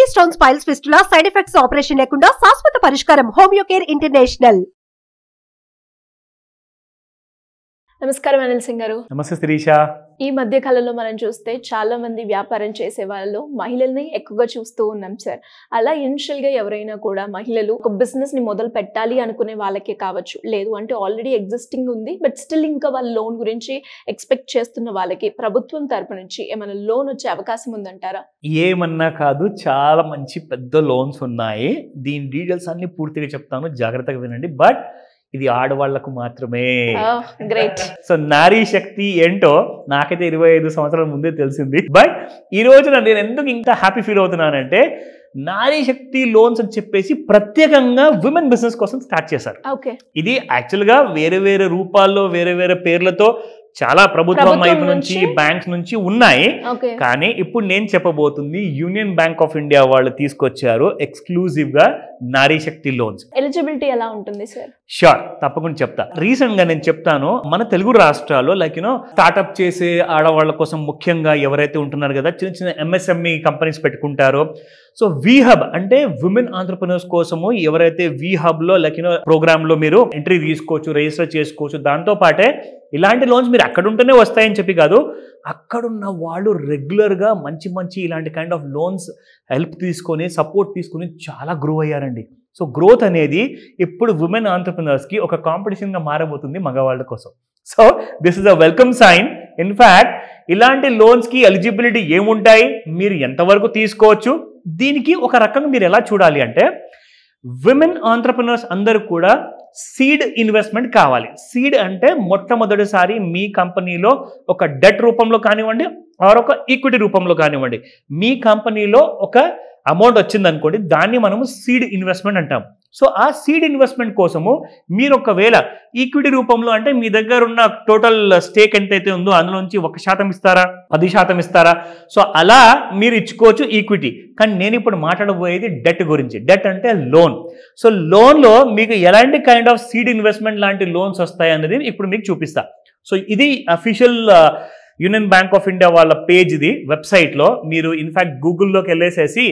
Kidney stones, piles, fistula side effects operation లేకుండా శాశ్వత పరిష్కారం హోమియో కేర్ ఇంటర్నేషనల్. నమస్కారం అనిల్ సింగ్ గారు. నమస్తే శిరీష. ఈ మధ్య కాలంలో మనం చూస్తే చాలా మంది వ్యాపారం చేసే వాళ్ళు మహిళల్ని ఎక్కువగా చూస్తూ ఉన్నాం సార్. అలా ఇనిషియల్ గా ఎవరైనా కూడా మహిళలు ఒక బిజినెస్ ని మొదలు పెట్టాలి అనుకునే వాళ్ళకే కావచ్చు, లేదు అంటే ఆల్రెడీ ఎగ్జిస్టింగ్ ఉంది బట్ స్టిల్ ఇంకా వాళ్ళ లోన్ గురించి ఎక్స్పెక్ట్ చేస్తున్న వాళ్ళకి ప్రభుత్వం తరపు నుంచి ఏమైనా లోన్ వచ్చే అవకాశం ఉందంటారా? ఏమన్నా కాదు, చాలా మంచి పెద్ద లోన్స్ ఉన్నాయి. దీని డీటెయిల్స్ అన్ని పూర్తిగా చెప్తాను, జాగ్రత్తగా వినండి. బట్ ఇది ఆడవాళ్లకు మాత్రమే. గ్రేట్. సో నారీ శక్తి ఏంటో నాకైతే 25 సంవత్సరాల ముందే తెలిసింది. బట్ ఈ రోజున నేను ఎందుకు ఇంకా హ్యాపీ ఫీల్ అవుతున్నానంటే, నారీ శక్తి లోన్స్ అని చెప్పేసి ప్రత్యేకంగా విమెన్ బిజినెస్ కోసం స్టార్ట్ చేశారు. ఇది యాక్చువల్గా వేరే వేరే రూపాల్లో వేరే వేరే పేర్లతో చాలా ప్రభుత్వం వైపు నుంచి బ్యాంక్స్ నుంచి ఉన్నాయి. కానీ ఇప్పుడు నేను చెప్పబోతుంది యూనియన్ బ్యాంక్ ఆఫ్ ఇండియా వాళ్ళు తీసుకొచ్చారు ఎక్స్క్లూజివ్ గా నారీ శక్తి లోన్స్. ఎలిజిబిలిటీ ఎలా ఉంటుంది సార్? షూర్, తప్పకుండా చెప్తా. రీసెంట్ గా నేను చెప్తాను, మన తెలుగు రాష్ట్రాల్లో లైక్ స్టార్ట్అప్ చేసే ఆడవాళ్ళ కోసం ముఖ్యంగా ఎవరైతే ఉంటున్నారు కదా, చిన్న చిన్న MSME కంపెనీస్ పెట్టుకుంటారో, సో VHub అంటే విమెన్ ఆంటర్‌ప్రెన్యూర్స్ కోసము ఎవరైతే VHub లో లైక్ ప్రోగ్రామ్ లో మీరు ఎంట్రీ తీసుకోవచ్చు, రిజిస్టర్ చేసుకోవచ్చు. దాంతో పాటే ఇలాంటి లోన్స్ మీరు అక్కడ ఉంటేనే వస్తాయని చెప్పి కాదు, అక్కడున్న వాళ్ళు రెగ్యులర్గా మంచి మంచి ఇలాంటి కైండ్ ఆఫ్ లోన్స్ హెల్ప్ తీసుకొని సపోర్ట్ తీసుకొని చాలా గ్రో అయ్యారండి. సో గ్రోత్ అనేది ఇప్పుడు విమెన్ ఆంటర్‌ప్రెన్యూర్స్కి ఒక కాంపిటీషన్గా మారబోతుంది మగవాళ్ళ కోసం. So this is a welcome sign. In fact ఇలాంటి లోన్స్కి ఎలిజిబిలిటీ ఏముంటాయి, మీరు ఎంతవరకు తీసుకోవచ్చు, దీనికి ఒక రకంగా మీరు ఎలా చూడాలి అంటే, విమెన్ ఆంటర్‌ప్రెన్యూర్స్ అందరూ కూడా సీడ్ ఇన్వెస్ట్మెంట్ కావాలి. సీడ్ అంటే మొట్టమొదటిసారి మీ కంపెనీలో ఒక డెట్ రూపంలో కానివ్వండి ఆర్ ఒక ఈక్విటీ రూపంలో కానివ్వండి, మీ కంపెనీలో ఒక అమౌంట్ వచ్చింది అనుకోండి, దాన్ని మనము సీడ్ ఇన్వెస్ట్మెంట్ అంటాం. సో ఆ సీడ్ ఇన్వెస్ట్మెంట్ కోసము మీరు ఒకవేళ ఈక్విటీ రూపంలో అంటే మీ దగ్గర ఉన్న టోటల్ స్టేక్ ఎంతైతే ఉందో అందులోంచి 1% ఇస్తారా, 10% ఇస్తారా, సో అలా మీరు ఇచ్చుకోవచ్చు ఈక్విటీ. కానీ నేను ఇప్పుడు మాట్లాడబోయేది డెట్ గురించి. డెట్ అంటే లోన్. సో లోన్లో మీకు ఎలాంటి కైండ్ ఆఫ్ సీడ్ ఇన్వెస్ట్మెంట్ లాంటి లోన్స్ వస్తాయి అనేది ఇప్పుడు మీకు చూపిస్తా. సో ఇది official union Bank of India వాళ్ళ పేజ్, ఇది వెబ్సైట్లో. మీరు ఇన్ఫ్యాక్ట్ గూగుల్లోకి వెళ్ళేసేసి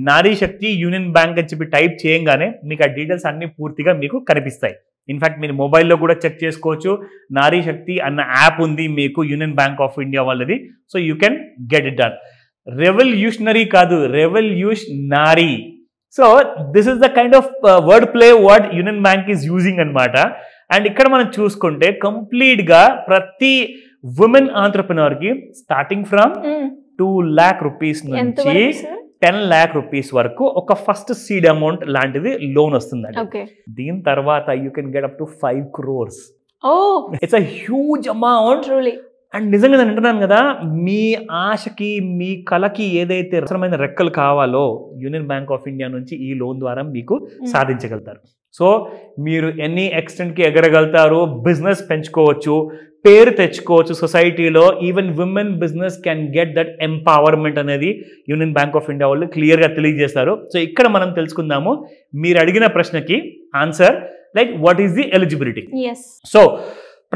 నారీ శక్తి యూనియన్ బ్యాంక్ అని చెప్పి టైప్ చేయంగానే మీకు ఆ డీటెయిల్స్ అన్ని పూర్తిగా మీకు కనిపిస్తాయి. ఇన్ఫ్యాక్ట్ మీరు మొబైల్లో కూడా చెక్ చేసుకోవచ్చు. నారీ శక్తి అన్న యాప్ ఉంది మీకు యూనియన్ బ్యాంక్ ఆఫ్ ఇండియా వాళ్ళది. So you can get it done. Revolutionary కాదు, revolutionary. So this is the kind of word play word Union Bank is using అనమాట. అండ్ ఇక్కడ మనం చూసుకుంటే కంప్లీట్గా ప్రతి ఉమెన్ ఆంటర్‌ప్రెన్యూర్ కి స్టార్టింగ్ ఫ్రమ్ 2 lakh rupees నుంచి 10 lakh rupees వరకు ఒక ఫస్ట్ సీడ్ అమౌంట్ లాంటిది లోన్ వస్తుందండి. దీని తర్వాత you can get up to 5 crores. It's a huge amount. And నిజంగా నేను అంటున్నాను కదా, మీ ఆశకి మీ కళకి ఏదైతే అవసరమైన రెక్కలు కావాలో యూనియన్ బ్యాంక్ ఆఫ్ ఇండియా నుంచి ఈ లోన్ ద్వారా మీకు సాధించగలుగుతారు. సో మీరు ఎన్ని ఎక్స్టెంట్కి ఎగరగలుగుతారు, బిజినెస్ పెంచుకోవచ్చు, పేరు తెచ్చుకోవచ్చు సొసైటీలో. Even women business can get that empowerment అనేది యూనియన్ బ్యాంక్ ఆఫ్ ఇండియా వాళ్ళు క్లియర్గా తెలియజేస్తారు. సో ఇక్కడ మనం తెలుసుకుందాము మీరు అడిగిన ప్రశ్నకి answer, like what is the eligibility. So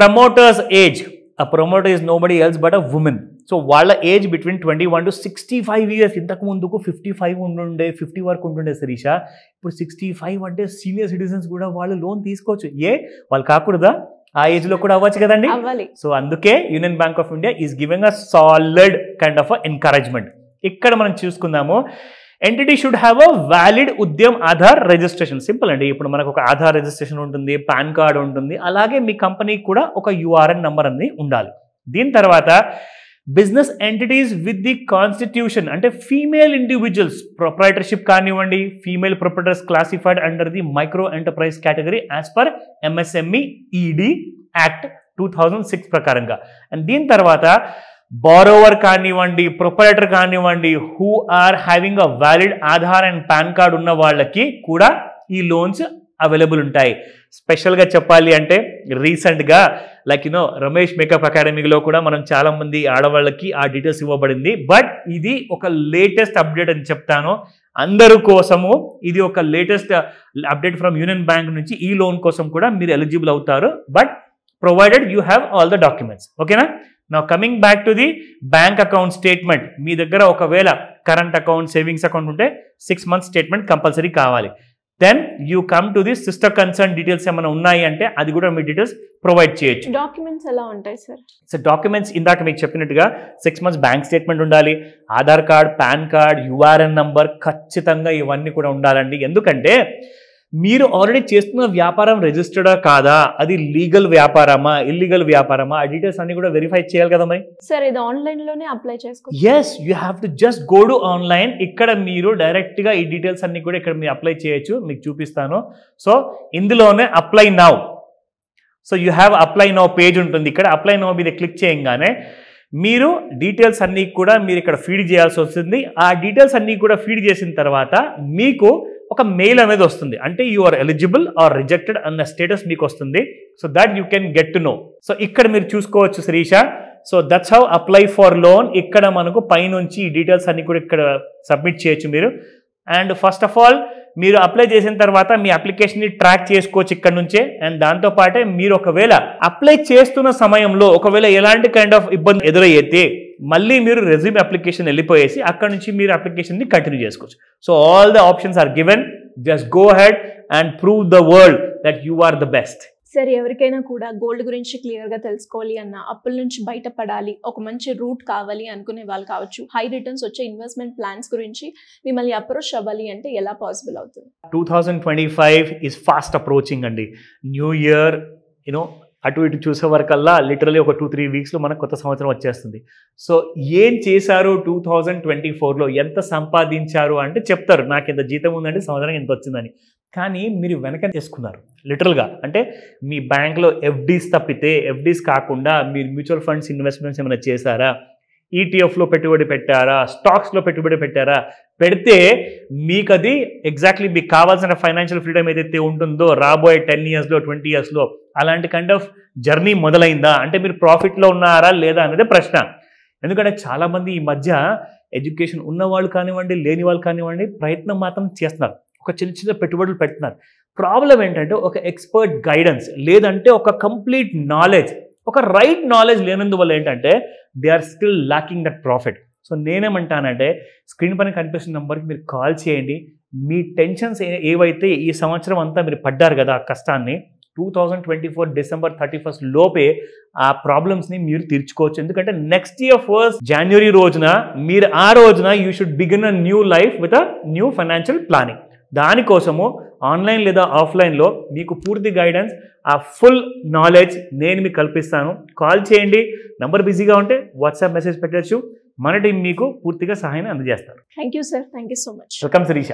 promoters age, a promoter is nobody else but a woman. So వాళ్ళ ఏజ్ బిట్వీన్ 21 to 65 years. ఇంతకు ముందుకు 55 ఉంటుండే, 50 వరకు ఉంటుండే శిరీష. ఇప్పుడు 65 అంటే సీనియర్ సిటిజన్స్ కూడా వాళ్ళు లోన్ తీసుకోవచ్చు. వాళ్ళు కాకూడదా? ఆ ఏజ్ లో కూడా అవ్వచ్చు కదండి. సో అందుకే Union Bank of India is giving a solid kind of encouragement. ఇక్కడ మనం చూసుకుందాము, entity should have a valid Udyam Aadhaar registration. Simple అండి. ఇప్పుడు మనకు ఒక ఆధార్ రిజిస్ట్రేషన్ ఉంటుంది, పాన్ కార్డ్ ఉంటుంది, అలాగే మీ కంపెనీకి కూడా ఒక URN నంబర్ అనేది ఉండాలి. దీని తర్వాత business entities with the constitution, అంటే ఫీమేల్ ఇండివిజువల్స్ ప్రొప్రైటర్షిప్ కానివ్వండి, female proprietors classified under the micro enterprise category as per MSME ED act 2006 ప్రకారంగా. అండ్ దీని తర్వాత బారోవర్ కానివ్వండి, ప్రొపరేటర్ కానివ్వండి, who are having a valid Aadhaar and PAN card ఉన్న వాళ్ళకి కూడా ఈ లోన్స్ అవైలబుల్ ఉంటాయి. స్పెషల్గా చెప్పాలి అంటే రీసెంట్గా లైక్ రమేష్ మేకప్ అకాడమీలో కూడా మనం చాలా మంది ఆడవాళ్ళకి ఆ డీటెయిల్స్ ఇవ్వబడింది. బట్ ఇది ఒక లేటెస్ట్ అప్డేట్ అని చెప్తాను అందరి కోసము. ఇది ఒక latest update from Union Bank నుంచి. ఈ లోన్ కోసం కూడా మీరు ఎలిజిబుల్ అవుతారు, but provided you have all the documents. ఓకేనా? Now coming back to the bank account statement, మీ దగ్గర ఒకవేళ కరెంట్ అకౌంట్, సేవింగ్స్ అకౌంట్ ఉంటే 6 months స్టేట్మెంట్ కంపల్సరీ కావాలి. Then you come to the sister concern details ఏమైనా ఉన్నాయి అంటే అది కూడా మీ డీటెయిల్స్ ప్రొవైడ్ చేయొచ్చు. డాక్యుమెంట్స్ ఎలా ఉంటాయి సార్? సో డాక్యుమెంట్స్ ఇందాక మీకు చెప్పినట్టుగా 6 months బ్యాంక్ స్టేట్మెంట్ ఉండాలి, Aadhaar card, pan card, URN number, ఖచ్చితంగా ఇవన్నీ కూడా ఉండాలండి. ఎందుకంటే మీరు ఆల్రెడీ చేస్తున్న వ్యాపారం రిజిస్టర్డా కాదా, అది లీగల్ వ్యాపారమా, ఇల్లీగల్ వ్యాపారమా, ఆ డీటెయిల్స్ అన్ని కూడా వెరిఫై చేయాలి కదా మరి. సార్ ఇది ఆన్లైన్ లోనే అప్లై చేసుకోవచ్చు? Yes, you have to just go to online. ఇక్కడ మీరు డైరెక్ట్గా ఈ డీటెయిల్స్ అన్ని కూడా ఇక్కడ మీరు అప్లై చేయొచ్చు, మీకు చూపిస్తాను. సో ఇందులోనే apply now. So you have apply now page ఉంటుంది. ఇక్కడ అప్లై నౌ మీద క్లిక్ చేయగానే మీరు డీటెయిల్స్ అన్నీ కూడా మీరు ఇక్కడ ఫీడ్ చేయాల్సి వస్తుంది. ఆ డీటెయిల్స్ అన్నీ కూడా ఫీడ్ చేసిన తర్వాత మీకు ఒక మెయిల్ అనేది వస్తుంది, అంటే you are eligible or rejected అన్న స్టేటస్ మీకు వస్తుంది. So that you can get to know. So ఇక్కడ మీరు చూసుకోవచ్చు Shirisha. So that's how apply for loan. ఇక్కడ మనకు పైనుంచి ఈ డీటెయిల్స్ అన్ని కూడా ఇక్కడ సబ్మిట్ చేయొచ్చు మీరు. అండ్ ఫస్ట్ ఆఫ్ ఆల్ మీరు అప్లై చేసిన తర్వాత మీ అప్లికేషన్ని ట్రాక్ చేసుకోవచ్చు ఇక్కడ నుంచే. అండ్ దాంతోపాటే మీరు ఒకవేళ అప్లై చేస్తున్న సమయంలో ఒకవేళ ఎలాంటి కైండ్ ఆఫ్ ఇబ్బంది ఎదురయ్యితే మళ్ళీ మీరు రెజ్యూమ్ అప్లికేషన్ వెళ్ళిపోయేసి అక్కడ నుంచి మీరు అప్లికేషన్ని కంటిన్యూ చేసుకోవచ్చు. So all the options are given. Just go head and prove the world that you are the best. Sir ఎవరికైనా కూడా గోల్డ్ గురించి క్లియర్గా తెలుసుకోవాలి అన్న, అప్పుల నుంచి బయటపడాలి, ఒక మంచి రూట్ కావాలి అనుకునే వాళ్ళు కావచ్చు, హై రిటర్న్స్ వచ్చే ఇన్వెస్ట్మెంట్ ప్లాన్స్ గురించి మిమ్మల్ని అప్రోచ్ అవ్వాలి అంటే ఎలా పాసిబుల్ అవుతుంది? 2025 ఈజ్ ఫాస్ట్ అప్రోచింగ్ అండి. న్యూ ఇయర్ అటు ఇటు చూసే వరకల్లా లిటరలీ ఒక 2-3 weeksలో మనకు కొత్త సంవత్సరం వచ్చేస్తుంది. సో ఏం చేశారు 2024లో, ఎంత సంపాదించారు అంటే చెప్తారు, నాకు ఎంత జీతం ఉందంటే సంవత్సరం ఎంత వచ్చిందని. కానీ మీరు వెనక చేసుకున్నారు లిటరల్గా. అంటే మీ బ్యాంక్లో ఎఫ్డీస్ తప్పితే, ఎఫ్డీస్ కాకుండా మీరు మ్యూచువల్ ఫండ్స్ ఇన్వెస్ట్మెంట్స్ ఏమైనా చేశారా, ఈటీఎఫ్లో పెట్టుబడి పెట్టారా, స్టాక్స్లో పెట్టుబడి పెట్టారా, పెడితే మీకు అది ఎగ్జాక్ట్లీ మీకు కావాల్సిన ఫైనాన్షియల్ ఫ్రీడమ్ ఏదైతే ఉంటుందో రాబోయే 10 yearsలో 20 yearsలో అలాంటి కైండ్ ఆఫ్ జర్నీ మొదలైందా, అంటే మీరు ప్రాఫిట్లో ఉన్నారా లేదా అనేది ప్రశ్న. ఎందుకంటే చాలామంది ఈ మధ్య ఎడ్యుకేషన్ ఉన్నవాళ్ళు కానివ్వండి, లేని వాళ్ళు కానివ్వండి, ప్రయత్నం మాత్రం చేస్తున్నారు, ఒక చిన్న చిన్న పెట్టుబడులు పెడుతున్నారు. ప్రాబ్లం ఏంటంటే ఒక ఎక్స్పర్ట్ గైడెన్స్ లేదంటే ఒక కంప్లీట్ నాలెడ్జ్, ఒక రైట్ నాలెడ్జ్ లేనందువల్ల ఏంటంటే they are still lacking that profit. So నేనేమంటానంటే స్క్రీన్ పైన కనిపిస్తున్న నెంబర్కి మీరు కాల్ చేయండి. మీ టెన్షన్స్ ఏవైతే ఈ సంవత్సరం అంతా మీరు పడ్డారు కదా ఆ కష్టాన్ని, 2024 December 31st లోపే ఆ ప్రాబ్లమ్స్ని మీరు తీర్చుకోవచ్చు. ఎందుకంటే నెక్స్ట్ ఇయర్ 1st January రోజున మీరు ఆ రోజున you should begin a new life with a new financial planning. దానికోసము ఆన్లైన్ లేదా ఆఫ్లైన్లో మీకు పూర్తి గైడెన్స్, ఆ ఫుల్ నాలెడ్జ్ నేను మీకు కల్పిస్తాను. కాల్ చేయండి. నంబర్ బిజీగా ఉంటే వాట్సాప్ మెసేజ్ పెట్టచ్చు. మన టీం మీకు పూర్తిగా సహాయాన్ని అందజేస్తారు. Thank you sir. Thank you so much. Welcome Sirisha.